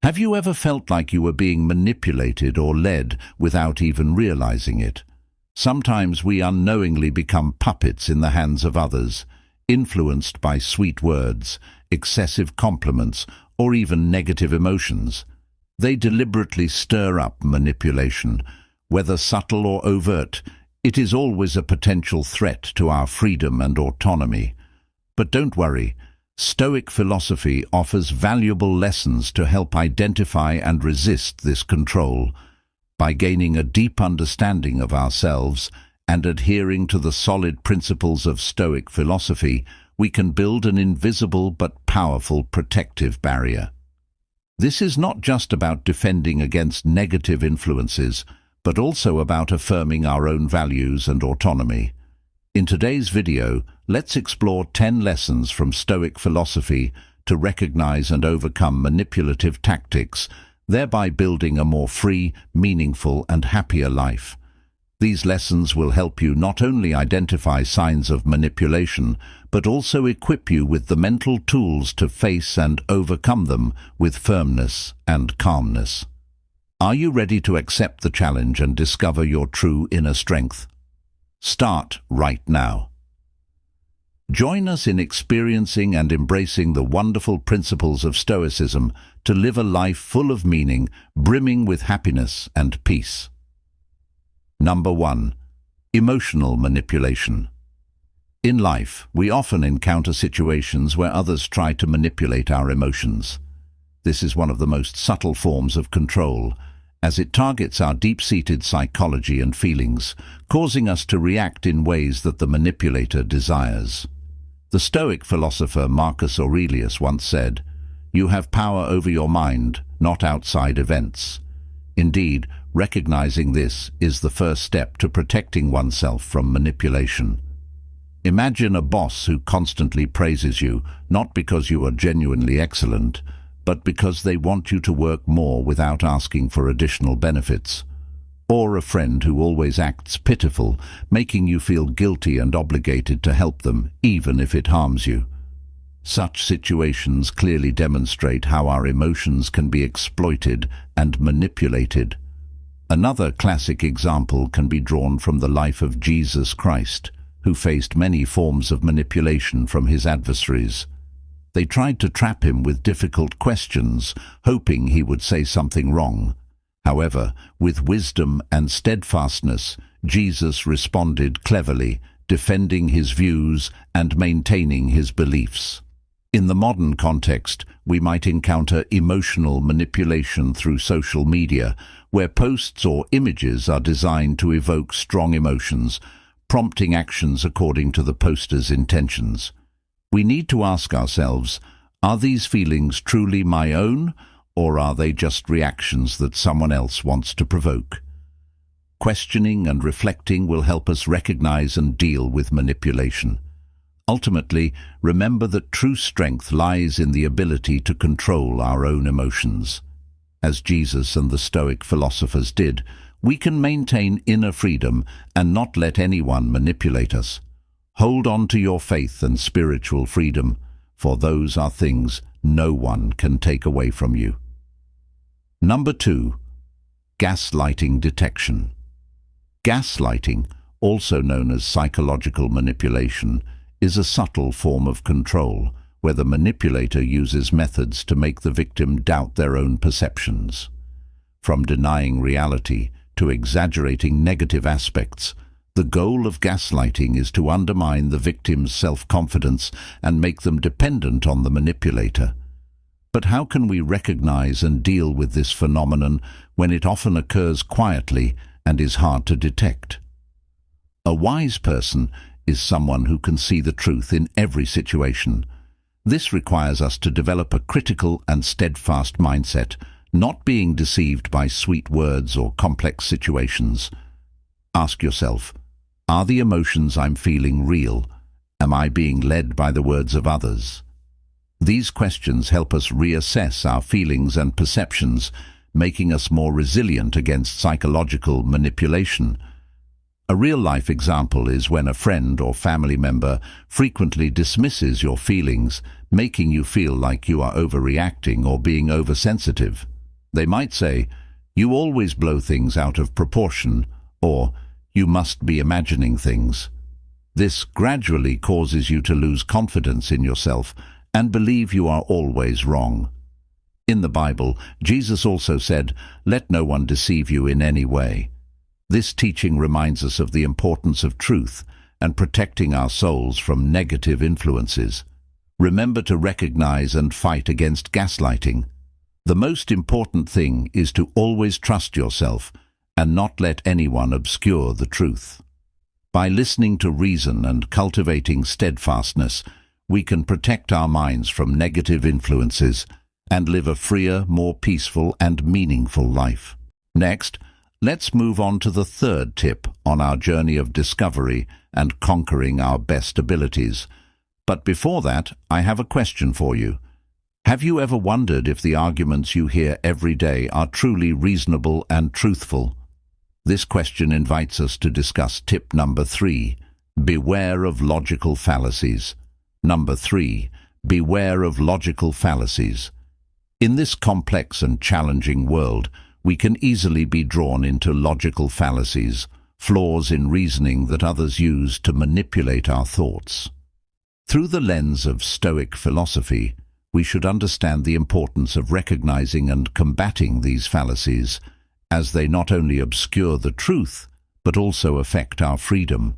Have you ever felt like you were being manipulated or led without even realizing it? Sometimes we unknowingly become puppets in the hands of others, influenced by sweet words, excessive compliments, or even negative emotions. They deliberately stir up manipulation. Whether subtle or overt, it is always a potential threat to our freedom and autonomy. But don't worry. Stoic philosophy offers valuable lessons to help identify and resist this control. By gaining a deep understanding of ourselves and adhering to the solid principles of Stoic philosophy, we can build an invisible but powerful protective barrier. This is not just about defending against negative influences, but also about affirming our own values and autonomy. In today's video, let's explore 10 lessons from Stoic philosophy to recognize and overcome manipulative tactics, thereby building a more free, meaningful, and happier life. These lessons will help you not only identify signs of manipulation, but also equip you with the mental tools to face and overcome them with firmness and calmness. Are you ready to accept the challenge and discover your true inner strength? Start right now. Join us in experiencing and embracing the wonderful principles of Stoicism to live a life full of meaning, brimming with happiness and peace. Number 1. Emotional manipulation. In life, we often encounter situations where others try to manipulate our emotions. This is one of the most subtle forms of control, as it targets our deep-seated psychology and feelings, causing us to react in ways that the manipulator desires. The Stoic philosopher Marcus Aurelius once said, "You have power over your mind, not outside events." Indeed, recognizing this is the first step to protecting oneself from manipulation. Imagine a boss who constantly praises you, not because you are genuinely excellent, but because they want you to work more without asking for additional benefits. Or a friend who always acts pitiful, making you feel guilty and obligated to help them, even if it harms you. Such situations clearly demonstrate how our emotions can be exploited and manipulated. Another classic example can be drawn from the life of Jesus Christ, who faced many forms of manipulation from his adversaries. They tried to trap him with difficult questions, hoping he would say something wrong. However, with wisdom and steadfastness, Jesus responded cleverly, defending his views and maintaining his beliefs. In the modern context, we might encounter emotional manipulation through social media, where posts or images are designed to evoke strong emotions, prompting actions according to the poster's intentions. We need to ask ourselves, are these feelings truly my own, or are they just reactions that someone else wants to provoke? Questioning and reflecting will help us recognize and deal with manipulation. Ultimately, remember that true strength lies in the ability to control our own emotions. As Jesus and the Stoic philosophers did, we can maintain inner freedom and not let anyone manipulate us. Hold on to your faith and spiritual freedom, for those are things no one can take away from you. Number 2. Gaslighting detection. Gaslighting, also known as psychological manipulation, is a subtle form of control, where the manipulator uses methods to make the victim doubt their own perceptions. From denying reality to exaggerating negative aspects, the goal of gaslighting is to undermine the victim's self-confidence and make them dependent on the manipulator. But how can we recognize and deal with this phenomenon when it often occurs quietly and is hard to detect? A wise person is someone who can see the truth in every situation. This requires us to develop a critical and steadfast mindset, not being deceived by sweet words or complex situations. Ask yourself, are the emotions I'm feeling real? Am I being led by the words of others? These questions help us reassess our feelings and perceptions, making us more resilient against psychological manipulation. A real-life example is when a friend or family member frequently dismisses your feelings, making you feel like you are overreacting or being oversensitive. They might say, "You always blow things out of proportion," or "You must be imagining things." This gradually causes you to lose confidence in yourself and believe you are always wrong. In the Bible, Jesus also said, "Let no one deceive you in any way." This teaching reminds us of the importance of truth and protecting our souls from negative influences. Remember to recognize and fight against gaslighting. The most important thing is to always trust yourself and not let anyone obscure the truth. By listening to reason and cultivating steadfastness, we can protect our minds from negative influences and live a freer, more peaceful and meaningful life. Next, let's move on to the third tip on our journey of discovery and conquering our best abilities. But before that, I have a question for you. Have you ever wondered if the arguments you hear every day are truly reasonable and truthful? This question invites us to discuss tip number 3, beware of logical fallacies. Number 3, beware of logical fallacies. In this complex and challenging world, we can easily be drawn into logical fallacies, flaws in reasoning that others use to manipulate our thoughts. Through the lens of Stoic philosophy, we should understand the importance of recognizing and combating these fallacies, as they not only obscure the truth, but also affect our freedom.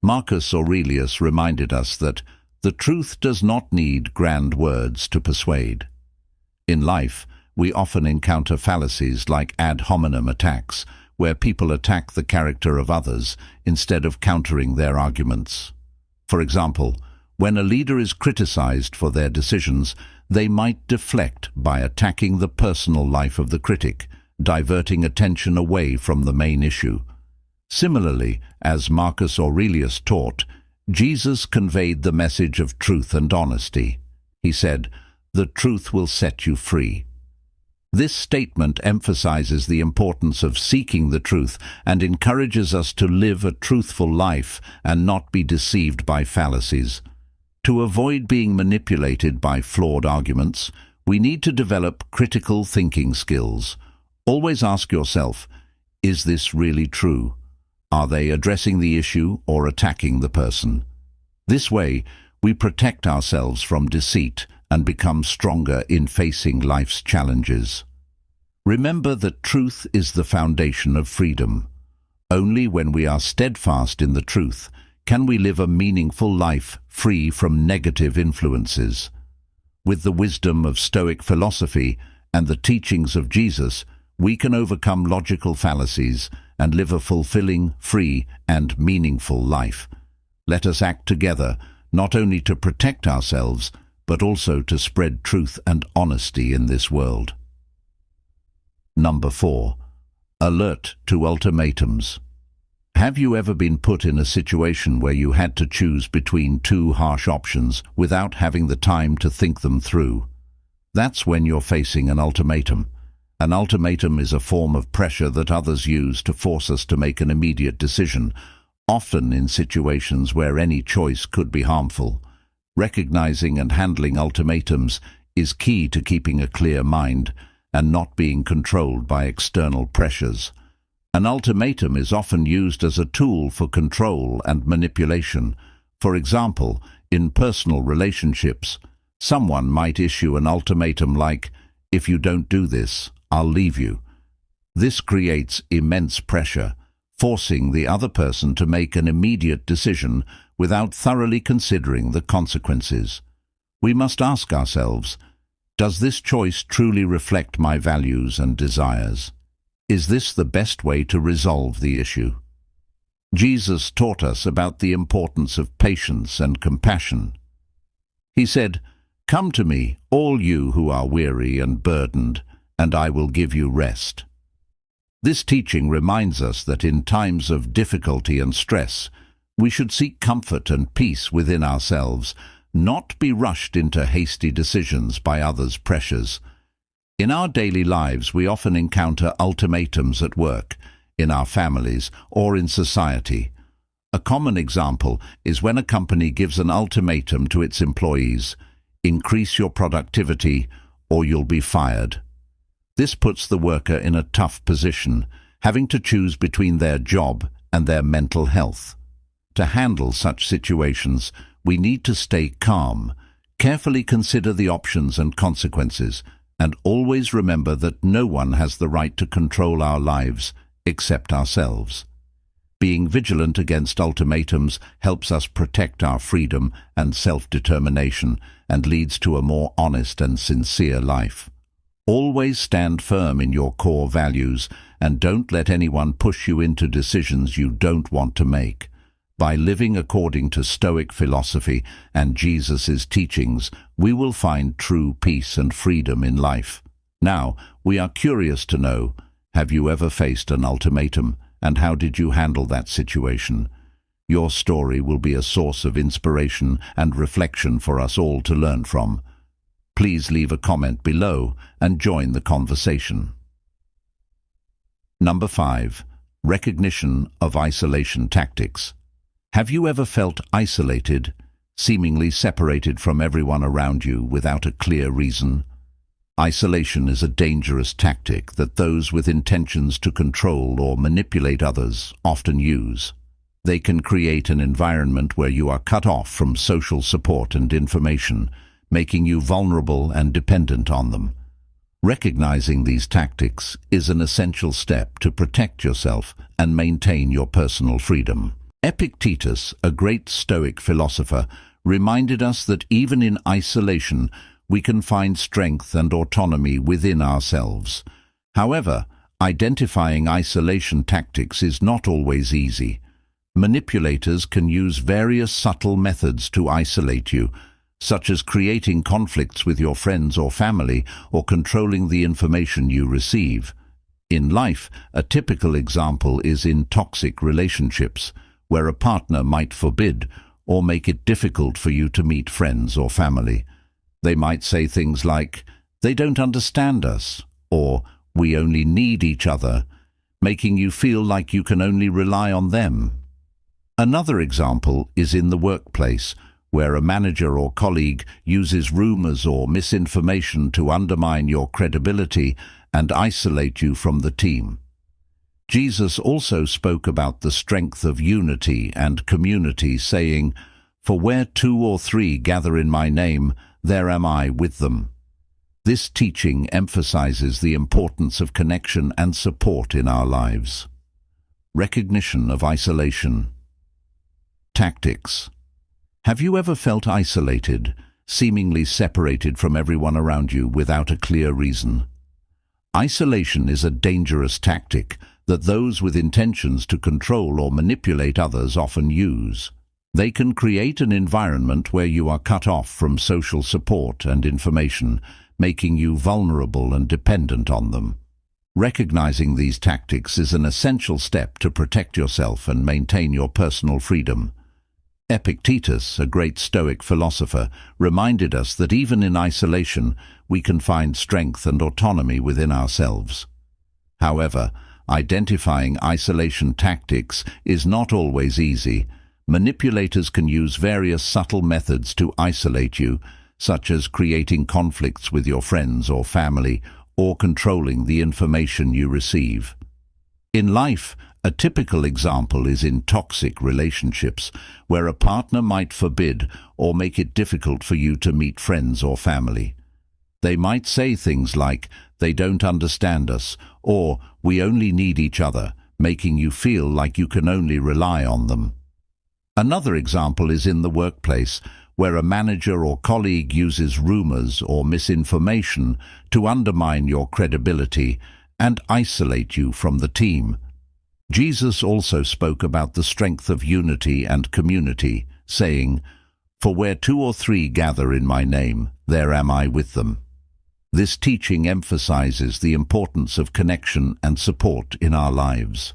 Marcus Aurelius reminded us that the truth does not need grand words to persuade. In life, we often encounter fallacies like ad hominem attacks, where people attack the character of others instead of countering their arguments. For example, when a leader is criticized for their decisions, they might deflect by attacking the personal life of the critic, diverting attention away from the main issue. Similarly, as Marcus Aurelius taught, Jesus conveyed the message of truth and honesty. He said, "The truth will set you free." This statement emphasizes the importance of seeking the truth and encourages us to live a truthful life and not be deceived by fallacies. To avoid being manipulated by flawed arguments, we need to develop critical thinking skills. Always ask yourself, is this really true? Are they addressing the issue or attacking the person? This way, we protect ourselves from deceit and become stronger in facing life's challenges. Remember that truth is the foundation of freedom. Only when we are steadfast in the truth can we live a meaningful life free from negative influences. With the wisdom of Stoic philosophy and the teachings of Jesus, we can overcome logical fallacies and live a fulfilling, free, and meaningful life. Let us act together, not only to protect ourselves, but also to spread truth and honesty in this world. Number 4. Alert to ultimatums. Have you ever been put in a situation where you had to choose between two harsh options without having the time to think them through? That's when you're facing an ultimatum. An ultimatum is a form of pressure that others use to force us to make an immediate decision, often in situations where any choice could be harmful. Recognizing and handling ultimatums is key to keeping a clear mind and not being controlled by external pressures. An ultimatum is often used as a tool for control and manipulation. For example, in personal relationships, someone might issue an ultimatum like, "If you don't do this, I'll leave you." This creates immense pressure, forcing the other person to make an immediate decision without thoroughly considering the consequences. We must ask ourselves, does this choice truly reflect my values and desires? Is this the best way to resolve the issue? Jesus taught us about the importance of patience and compassion. He said, "Come to me, all you who are weary and burdened, and I will give you rest." This teaching reminds us that in times of difficulty and stress, we should seek comfort and peace within ourselves, not be rushed into hasty decisions by others' pressures. In our daily lives, we often encounter ultimatums at work, in our families, or in society. A common example is when a company gives an ultimatum to its employees: increase your productivity or you'll be fired. This puts the worker in a tough position, having to choose between their job and their mental health. To handle such situations, we need to stay calm, carefully consider the options and consequences, and always remember that no one has the right to control our lives except ourselves. Being vigilant against ultimatums helps us protect our freedom and self-determination and leads to a more honest and sincere life. Always stand firm in your core values and don't let anyone push you into decisions you don't want to make. By living according to Stoic philosophy and Jesus' teachings, we will find true peace and freedom in life. Now, we are curious to know, have you ever faced an ultimatum, and how did you handle that situation? Your story will be a source of inspiration and reflection for us all to learn from. Please leave a comment below and join the conversation. Number 5. Recognition of isolation tactics. Have you ever felt isolated, seemingly separated from everyone around you without a clear reason? Isolation is a dangerous tactic that those with intentions to control or manipulate others often use. They can create an environment where you are cut off from social support and information, making you vulnerable and dependent on them. Recognizing these tactics is an essential step to protect yourself and maintain your personal freedom. Epictetus, a great Stoic philosopher, reminded us that even in isolation, we can find strength and autonomy within ourselves. However, identifying isolation tactics is not always easy. Manipulators can use various subtle methods to isolate you, such as creating conflicts with your friends or family or controlling the information you receive. In life, a typical example is in toxic relationships, where a partner might forbid or make it difficult for you to meet friends or family. They might say things like, "They don't understand us," or "We only need each other," making you feel like you can only rely on them. Another example is in the workplace, where a manager or colleague uses rumors or misinformation to undermine your credibility and isolate you from the team. Jesus also spoke about the strength of unity and community, saying, "For where 2 or 3 gather in my name, there am I with them." This teaching emphasizes the importance of connection and support in our lives. Recognition of isolation tactics. Have you ever felt isolated, seemingly separated from everyone around you without a clear reason? Isolation is a dangerous tactic that those with intentions to control or manipulate others often use. They can create an environment where you are cut off from social support and information, making you vulnerable and dependent on them. Recognizing these tactics is an essential step to protect yourself and maintain your personal freedom. Epictetus, a great Stoic philosopher, reminded us that even in isolation, we can find strength and autonomy within ourselves. However, identifying isolation tactics is not always easy. Manipulators can use various subtle methods to isolate you, such as creating conflicts with your friends or family, or controlling the information you receive. In life, a typical example is in toxic relationships, where a partner might forbid or make it difficult for you to meet friends or family. They might say things like, "They don't understand us," or "We only need each other," making you feel like you can only rely on them. Another example is in the workplace, where a manager or colleague uses rumors or misinformation to undermine your credibility and isolate you from the team. Jesus also spoke about the strength of unity and community, saying, "For where 2 or 3 gather in my name, there am I with them." This teaching emphasizes the importance of connection and support in our lives.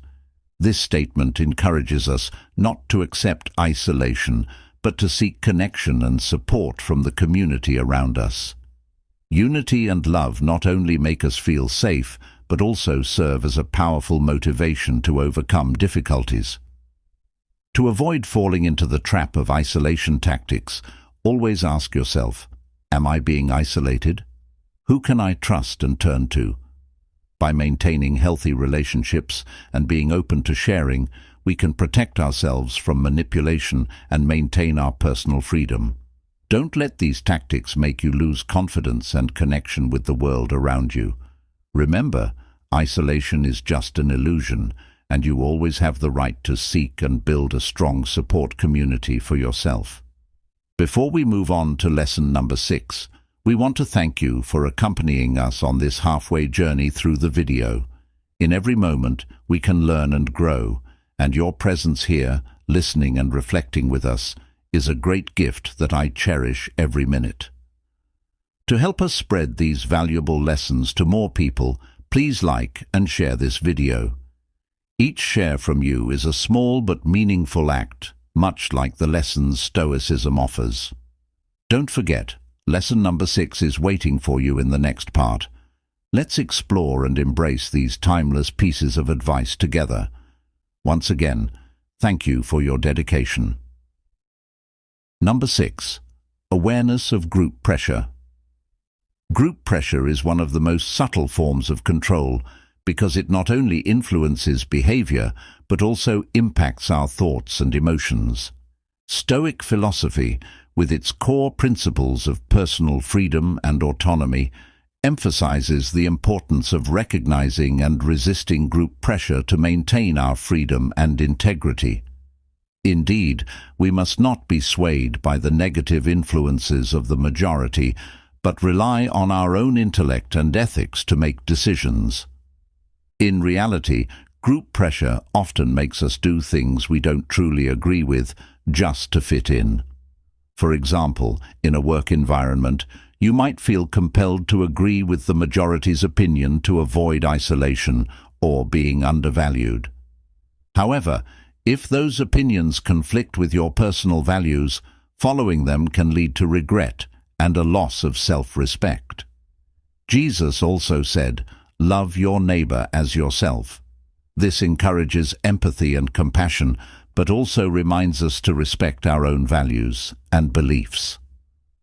This statement encourages us not to accept isolation, but to seek connection and support from the community around us. Unity and love not only make us feel safe, but also serve as a powerful motivation to overcome difficulties. To avoid falling into the trap of isolation tactics, always ask yourself, am I being isolated? Who can I trust and turn to? By maintaining healthy relationships and being open to sharing, we can protect ourselves from manipulation and maintain our personal freedom. Don't let these tactics make you lose confidence and connection with the world around you. Remember, isolation is just an illusion, and you always have the right to seek and build a strong support community for yourself. Before we move on to lesson number 6, we want to thank you for accompanying us on this halfway journey through the video. In every moment, we can learn and grow, and your presence here, listening and reflecting with us, is a great gift that I cherish every minute. To help us spread these valuable lessons to more people, please like and share this video. Each share from you is a small but meaningful act, much like the lessons Stoicism offers. Don't forget, lesson number 6 is waiting for you in the next part. Let's explore and embrace these timeless pieces of advice together. Once again, thank you for your dedication. Number 6. Awareness of group pressure. Group pressure is one of the most subtle forms of control because it not only influences behavior but also impacts our thoughts and emotions. Stoic philosophy, with its core principles of personal freedom and autonomy, emphasizes the importance of recognizing and resisting group pressure to maintain our freedom and integrity. Indeed, we must not be swayed by the negative influences of the majority, but rely on our own intellect and ethics to make decisions. In reality, group pressure often makes us do things we don't truly agree with just to fit in. For example, in a work environment, you might feel compelled to agree with the majority's opinion to avoid isolation or being undervalued. However, if those opinions conflict with your personal values, following them can lead to regret and a loss of self-respect. Jesus also said, "Love your neighbor as yourself." This encourages empathy and compassion, but also reminds us to respect our own values and beliefs.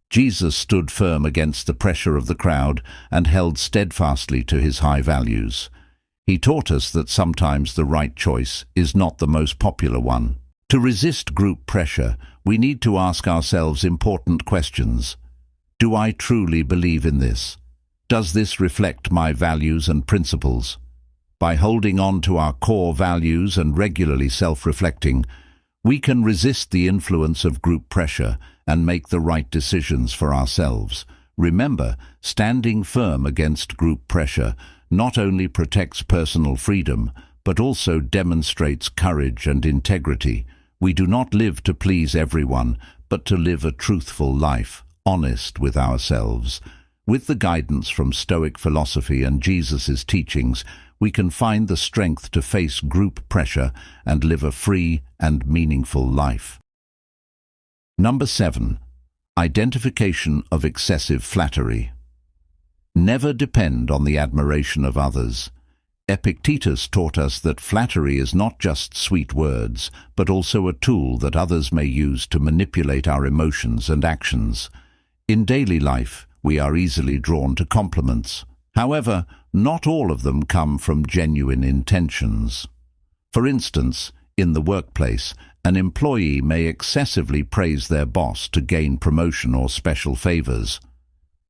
Jesus stood firm against the pressure of the crowd and held steadfastly to his high values. He taught us that sometimes the right choice is not the most popular one. To resist group pressure, we need to ask ourselves important questions. Do I truly believe in this? Does this reflect my values and principles? By holding on to our core values and regularly self-reflecting, we can resist the influence of group pressure and make the right decisions for ourselves. Remember, standing firm against group pressure not only protects personal freedom, but also demonstrates courage and integrity. We do not live to please everyone, but to live a truthful life, honest with ourselves. With the guidance from Stoic philosophy and Jesus' teachings, we can find the strength to face group pressure and live a free and meaningful life. Number 7. Identification of excessive flattery. Never depend on the admiration of others. Epictetus taught us that flattery is not just sweet words, but also a tool that others may use to manipulate our emotions and actions. In daily life, we are easily drawn to compliments. However, not all of them come from genuine intentions. For instance, in the workplace, an employee may excessively praise their boss to gain promotion or special favors.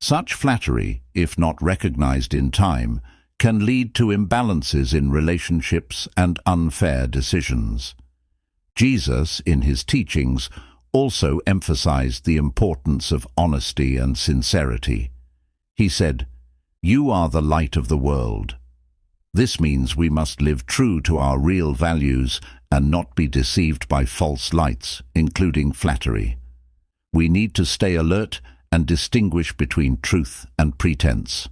Such flattery, if not recognized in time, can lead to imbalances in relationships and unfair decisions. Jesus, in his teachings, also emphasized the importance of honesty and sincerity. He said, "You are the light of the world." This means we must live true to our real values and not be deceived by false lights, including flattery. We need to stay alert and distinguish between truth and pretense.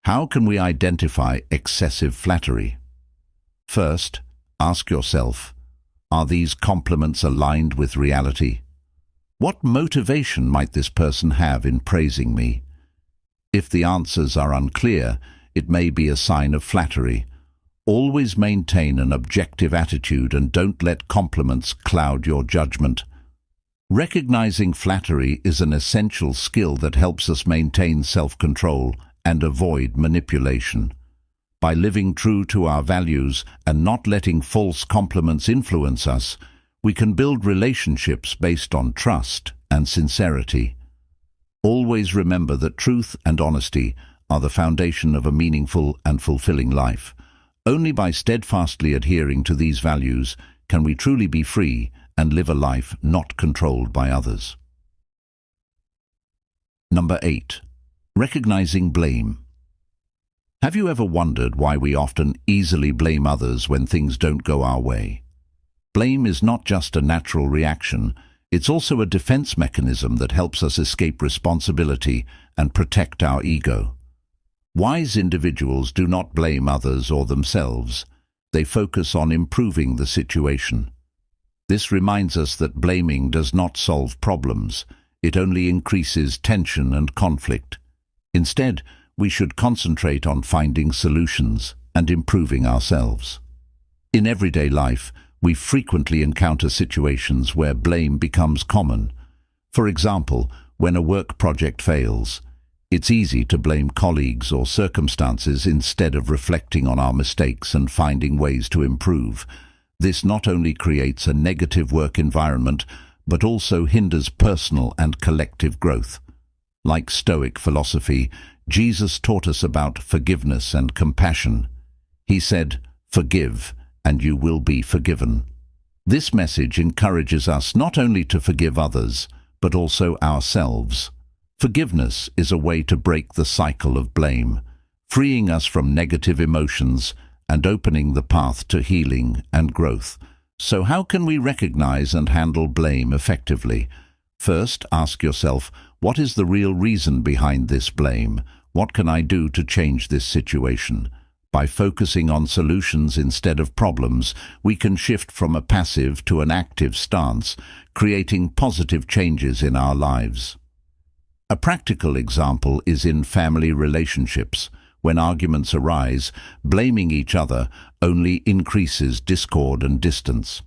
How can we identify excessive flattery? First, ask yourself, are these compliments aligned with reality? What motivation might this person have in praising me? If the answers are unclear, it may be a sign of flattery. Always maintain an objective attitude and don't let compliments cloud your judgment. Recognizing flattery is an essential skill that helps us maintain self-control and avoid manipulation. By living true to our values and not letting false compliments influence us, we can build relationships based on trust and sincerity. Always remember that truth and honesty are the foundation of a meaningful and fulfilling life. Only by steadfastly adhering to these values can we truly be free and live a life not controlled by others. Number 8. Recognizing blame. Have you ever wondered why we often easily blame others when things don't go our way? Blame is not just a natural reaction, it's also a defense mechanism that helps us escape responsibility and protect our ego. Wise individuals do not blame others or themselves. They focus on improving the situation. This reminds us that blaming does not solve problems. It only increases tension and conflict. Instead, we should concentrate on finding solutions and improving ourselves. In everyday life, we frequently encounter situations where blame becomes common. For example, when a work project fails, it's easy to blame colleagues or circumstances instead of reflecting on our mistakes and finding ways to improve. This not only creates a negative work environment, but also hinders personal and collective growth. Like Stoic philosophy, Jesus taught us about forgiveness and compassion. He said, "Forgive, and you will be forgiven." This message encourages us not only to forgive others, but also ourselves. Forgiveness is a way to break the cycle of blame, freeing us from negative emotions and opening the path to healing and growth. So how can we recognize and handle blame effectively? First, ask yourself, what is the real reason behind this blame? What can I do to change this situation? By focusing on solutions instead of problems, we can shift from a passive to an active stance, creating positive changes in our lives. A practical example is in family relationships. When arguments arise, blaming each other only increases discord and distance.